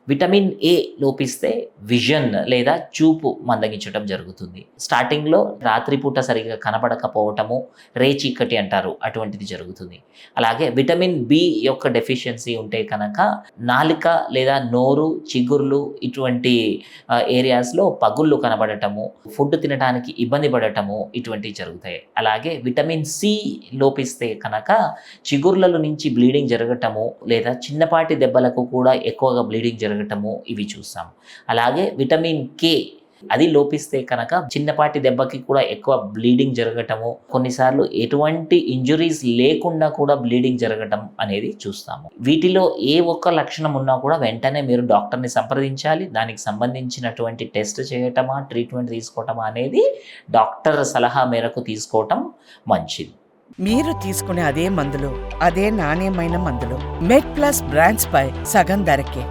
Vitamin A లోపిస్తే vision లేదా చూపు మందగించడం జరుగుతుంది. స్టార్టింగ్‌లో రాత్రిపూట సరిగ్గా కనబడకపోవటము, రేచీకటి అంటారు. అటువంటిది జరుగుతుంది. అలాగే విటమిన్ బి యొక్క డెఫిషియన్సీ ఉంటే కనుక నాలుక లేదా నోరు, చిగుర్లు ఇటువంటి ఏరియాస్‌లో పగుళ్ళు కనబడటము, ఫుడ్ తినడానికి ఇబ్బంది పడటము ఇటువంటివి జరుగుతాయి. అలాగే విటమిన్ సి లోపిస్తే కనుక చిగుర్లలో నుంచి బ్లీడింగ్ జరగటము లేదా చిన్నపాటి దెబ్బలకు కూడా ఎక్కువగా బ్లీడింగ్ జరగటము ఇవి చూస్తాం. అలాగే విటమిన్ కే అది లోపిస్తే కనుక చిన్నపాటి దెబ్బకి కూడా ఎక్కువ బ్లీడింగ్ జరగటము, కొన్నిసార్లు ఎటువంటి ఇంజురీస్ లేకుండా కూడా బ్లీడింగ్ జరగటం అనేది చూస్తాము. వీటిలో ఏ ఒక్క లక్షణం ఉన్నా కూడా వెంటనే మీరు డాక్టర్ని సంప్రదించాలి. దానికి సంబంధించినటువంటి టెస్ట్ చేయటమా, ట్రీట్మెంట్ తీసుకోవటమా అనేది డాక్టర్ సలహా మేరకు తీసుకోవటం మంచిది. మీరు తీసుకునే అదే మందులు, అదే నాణ్యమైన మందులు మెడ్ ప్లస్ బ్రాండ్స్ పై సగం ధరకే.